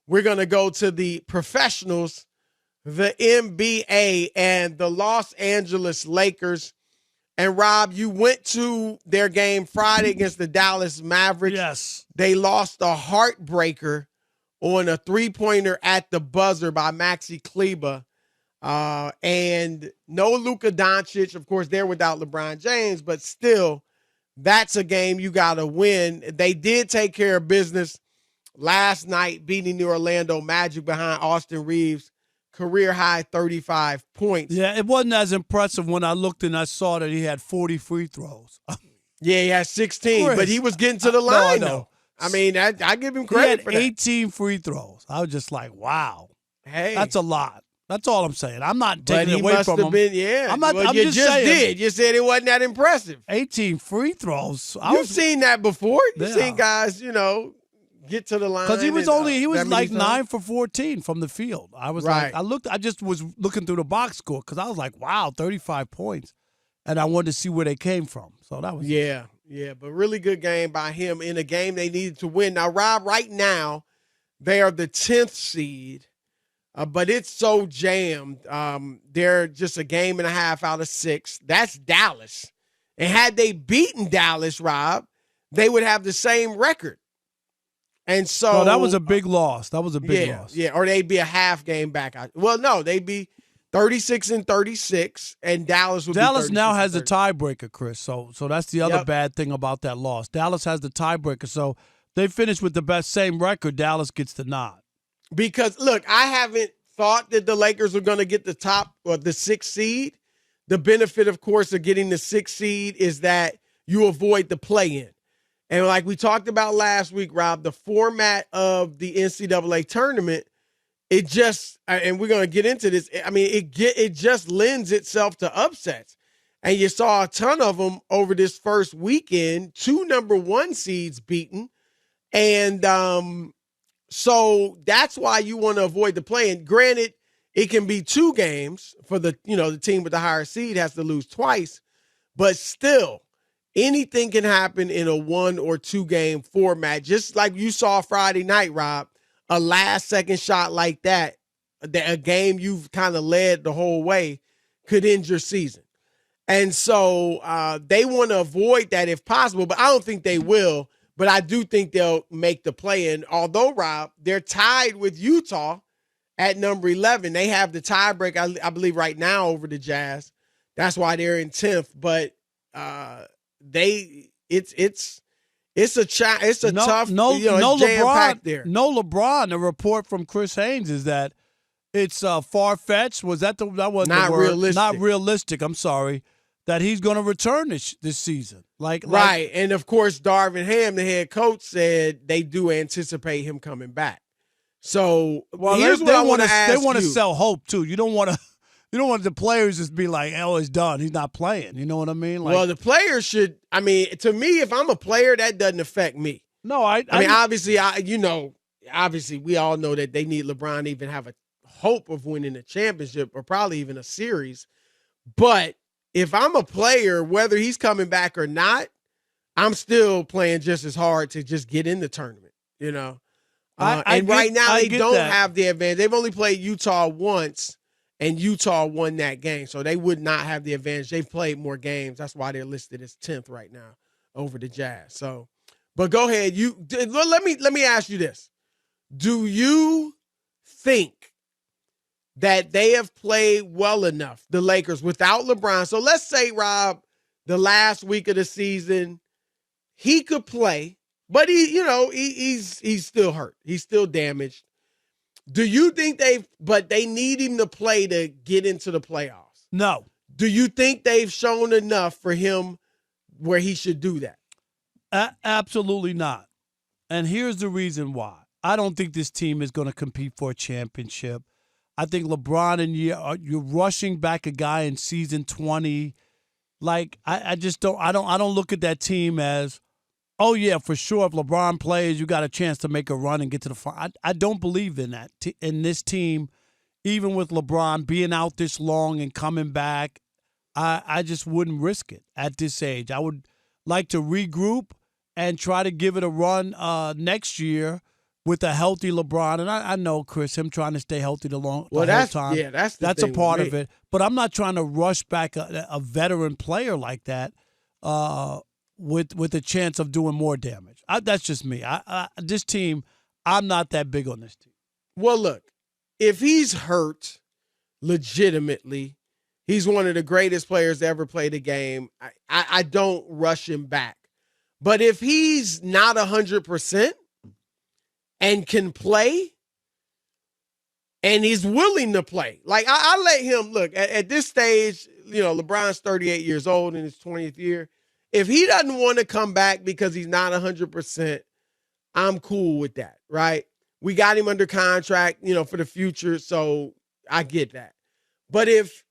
we're going to go to the professionals, the NBA, and the Los Angeles Lakers. And, Rob, you went to their game Friday against the Dallas Mavericks. Yes. They lost a heartbreaker on a three-pointer at the buzzer by Maxi Kleber. And no Luka Doncic. Of course, they're without LeBron James, but still, that's a game you got to win. They did take care of business last night, beating the Orlando Magic behind Austin Reeves' career-high 35 points. Yeah, it wasn't as impressive when I looked and I saw that he had 40 free throws. Yeah, he had 16, Chris, but he was getting to the line, no. though. I mean, I give him He credit had for that. 18 free throws. I was just like, wow. Hey. That's a lot. That's all I'm saying. I'm not But taking he it away must from have him. been, yeah. I'm not, well, I'm you just just saying, did. You said it wasn't that impressive. 18 free throws. You've seen that before. You've Yeah. seen guys, get to the line. Because he was that like many 9 times. for 14 from the field. I was Right. I just was looking through the box score because I was like, wow, 35 points. And I wanted to see where they came from. So that was Yeah, but really good game by him in a game they needed to win. Now, Rob, right now, they are the 10th seed, but it's so jammed. They're just a game and a half out of 6. That's Dallas. And had they beaten Dallas, Rob, they would have the same record. And so that was a big loss. That was a big loss. Yeah, or they'd be a half game back. Well, no, they'd be 36-36, and Dallas would be 36 now has the tiebreaker, Chris. So that's the other bad thing about that loss. Dallas has the tiebreaker, so they finished with the same record. Dallas gets the nod. Because, look, I haven't thought that the Lakers were going to get the top or the 6th seed. The benefit, of course, of getting the 6th seed is that you avoid the play-in. And like we talked about last week, Rob, the format of the NCAA tournament, it just, and we're going to get into this, I mean, it just lends itself to upsets. And you saw a ton of them over this first weekend, 2 number 1 seeds beaten. And so that's why you want to avoid the play-in. Granted, it can be 2 games for the team with the higher seed has to lose twice, but still, anything can happen in a 1 or 2 game format. Just like you saw Friday night, Rob, a last-second shot like that, a game you've kind of led the whole way, could end your season. And so they want to avoid that if possible, but I don't think they will. But I do think they'll make the play-in. Although, Rob, they're tied with Utah at number 11. They have the tiebreak, I believe, right now over the Jazz. That's why they're in 10th. But it's a tough, jam-packed there. No LeBron. The report from Chris Haynes is that it's far-fetched. That wasn't not the word? Realistic. Not realistic. I'm sorry. That he's going to return this season. Right. And, of course, Darvin Ham, the head coach, said they do anticipate him coming back. So here's what I want to ask you. They want to sell hope, too. You don't want the players just be like, oh, it's done. He's not playing. You know what I mean? Well, the players should – I mean, to me, if I'm a player, that doesn't affect me. No, I mean, obviously, obviously we all know that they need LeBron to even have a hope of winning a championship or probably even a series. But if I'm a player, whether he's coming back or not, I'm still playing just as hard to just get in the tournament, right now they don't have the advantage. They've only played Utah once, and Utah won that game. So they would not have the advantage. They've played more games. That's why they're listed as 10th right now over the Jazz. So, but go ahead. Let me ask you this. Do you think that they have played well enough, the Lakers, without LeBron? So let's say, Rob, the last week of the season, he could play, but he's still hurt. He's still damaged. Do you think they need him to play to get into the playoffs? No. Do you think they've shown enough for him where he should do that? Absolutely not. And here's the reason why. I don't think this team is going to compete for a championship. I think LeBron and you're rushing back a guy in season 20. Like I just don't. I don't look at that team as, oh yeah, for sure. If LeBron plays, you got a chance to make a run and get to the final. I don't believe in that. In this team, even with LeBron being out this long and coming back, I just wouldn't risk it at this age. I would like to regroup and try to give it a run next year with a healthy LeBron, and I know, Chris, him trying to stay healthy the whole time. Yeah, that's a part of it. But I'm not trying to rush back a veteran player like that with a chance of doing more damage. That's just me. This team, I'm not that big on this team. Well, look, if he's hurt legitimately, he's one of the greatest players to ever play the game. I don't rush him back. But if he's not 100%, and can play, and he's willing to play. Like, I let him, look, at this stage, LeBron's 38 years old in his 20th year. If he doesn't want to come back because he's not 100%, I'm cool with that, right? We got him under contract, for the future, so I get that. But if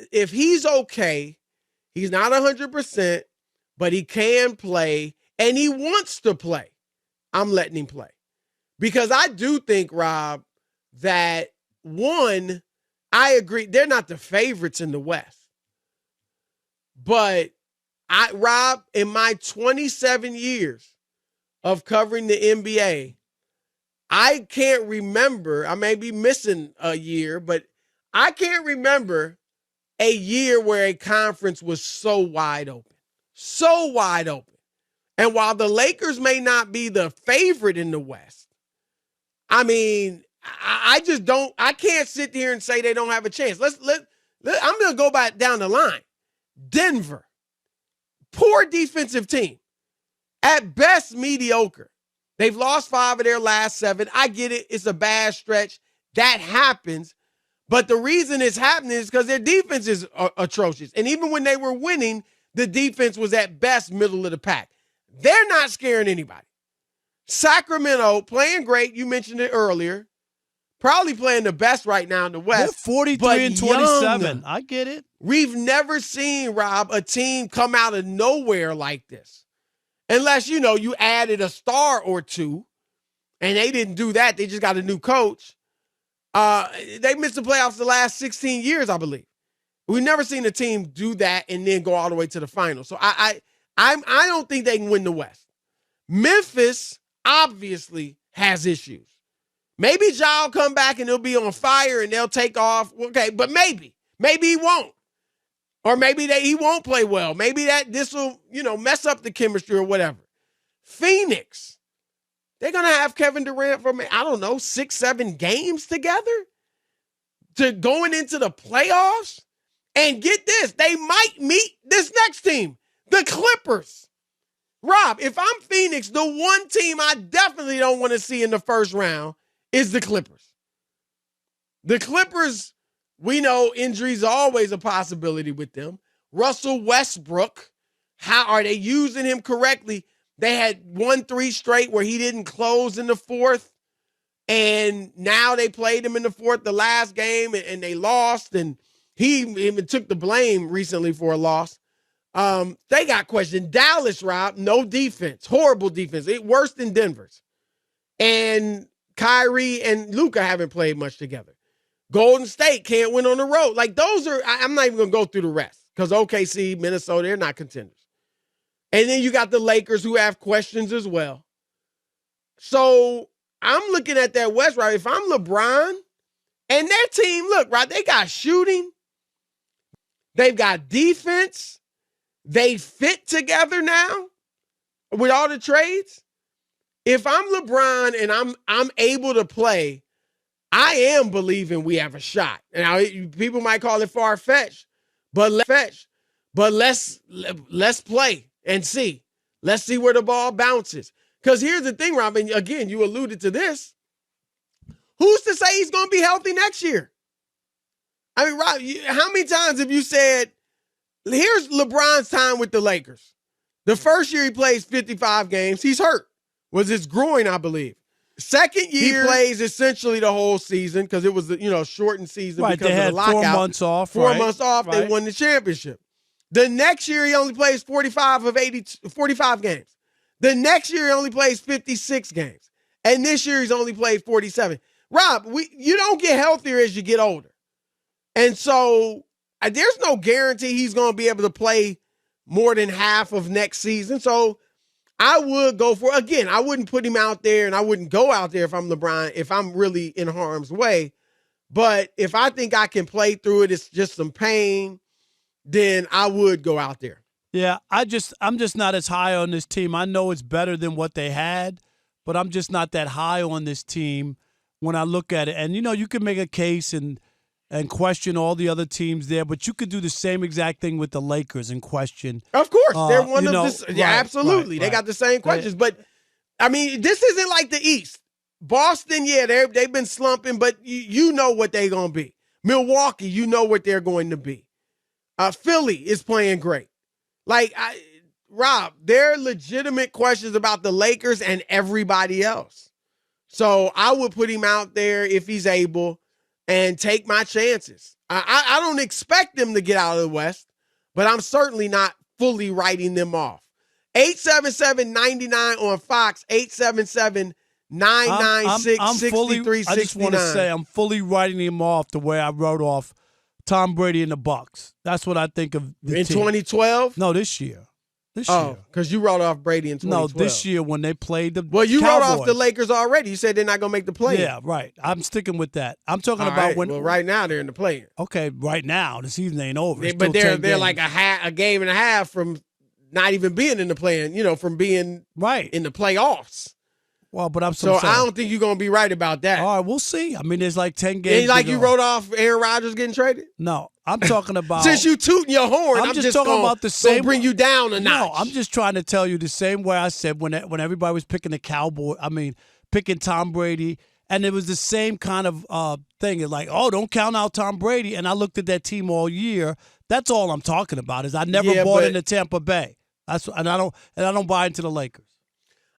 he's okay, he's not 100%, but he can play, and he wants to play, I'm letting him play. Because I do think, Rob, that one, I agree, they're not the favorites in the West. But Rob, in my 27 years of covering the NBA, I can't remember, I may be missing a year, but I can't remember a year where a conference was so wide open. So wide open. And while the Lakers may not be the favorite in the West, I mean, I just don't. I can't sit here and say they don't have a chance. I'm going to go back down the line. Denver, poor defensive team, at best mediocre. They've lost 5 of their last 7. I get it; it's a bad stretch. That happens, but the reason it's happening is because their defense is atrocious. And even when they were winning, the defense was at best middle of the pack. They're not scaring anybody. Sacramento, playing great. You mentioned it earlier. Probably playing the best right now in the West. They're 43 and 27. I get it. We've never seen, Rob, a team come out of nowhere like this. Unless, you added a star or two. And they didn't do that. They just got a new coach. They missed the playoffs the last 16 years, I believe. We've never seen a team do that and then go all the way to the final. So I don't think they can win the West. Memphis obviously has issues. Maybe Ja will come back and he'll be on fire and they'll take off. Okay, but maybe he won't. Or maybe he won't play well. Maybe this will, mess up the chemistry or whatever. Phoenix, they're going to have Kevin Durant for, 6-7 games together to going into the playoffs. And get this, they might meet this next team, the Clippers. Rob, if I'm Phoenix, the one team I definitely don't want to see in the first round is the Clippers. The Clippers, we know injuries are always a possibility with them. Russell Westbrook, how are they using him correctly? They had 1-3 straight where he didn't close in the fourth, and now they played him in the fourth the last game, and they lost, and he even took the blame recently for a loss. They got questioned. Dallas, Rob, no defense. Horrible defense. Worse than Denver's. And Kyrie and Luka haven't played much together. Golden State can't win on the road. Like, those are, I'm not even going to go through the rest because OKC, Minnesota, they're not contenders. And then you got the Lakers who have questions as well. So I'm looking at that West, right? If I'm LeBron and their team, look, right, they got shooting. They've got defense. They fit together now with all the trades. If I'm LeBron and I'm able to play, I am believing we have a shot. Now, people might call it far-fetched, but let's play and see. Let's see where the ball bounces. Because here's the thing, Robin. Again, you alluded to this. Who's to say he's going to be healthy next year? I mean, Rob, how many times have you said, here's LeBron's time with the Lakers. The first year he plays 55 games. He's hurt. Was his groin, I believe. Second year, he plays essentially the whole season because it was a shortened season because they had of the lockout. 4 months off. 4 months off, they won the championship. The next year, he only plays 45 games. The next year, he only plays 56 games. And this year, he's only played 47. Rob, you don't get healthier as you get older. And so there's no guarantee he's going to be able to play more than half of next season. So I would go for, again, I wouldn't put him out there and I wouldn't go out there if I'm LeBron, if I'm really in harm's way. But if I think I can play through it, it's just some pain, then I would go out there. Yeah, I'm just not as high on this team. I know it's better than what they had, but I'm just not that high on this team when I look at it. And, you can make a case and question all the other teams there, but you could do the same exact thing with the Lakers and question. Of course, they're one of this. Right, yeah, absolutely. They got the same questions. But, I mean, this isn't like the East. Boston, yeah, they've been slumping, but you know what they're going to be. Milwaukee, you know what they're going to be. Philly is playing great. Rob, there are legitimate questions about the Lakers and everybody else. So I would put him out there if he's able and take my chances. I don't expect them to get out of the West, but I'm certainly not fully writing them off. 877-99 on Fox, 877-996-6369. I just want to say I'm fully writing him off the way I wrote off Tom Brady and the Bucks. That's what I think of the in team. 2012? No, this year. Oh, because you wrote off Brady in 2012. No, this year when they played the Well, you Cowboys. wrote off the Lakers already. You said they're not going to make the play. Yeah, right. I'm sticking with that. I'm talking about right. when. Well, right now they're in the play. Okay, right now the season ain't over. But they're like a game and a half from not even being in the play-in, from being in the playoffs. Well, but I'm so saying. I don't think you're going to be right about that. All right, we'll see. I mean, there's like 10 games. Like you wrote off Aaron Rodgers getting traded? No, I'm talking about. Since you tooting your horn, I'm just talking about the same. Bring you down a notch. No, I'm just trying to tell you the same way I said when everybody was picking the Cowboy. I mean, picking Tom Brady, and it was the same kind of thing. It's like, oh, don't count out Tom Brady. And I looked at that team all year. That's all I'm talking about. Is I never bought into Tampa Bay. And I don't buy into the Lakers.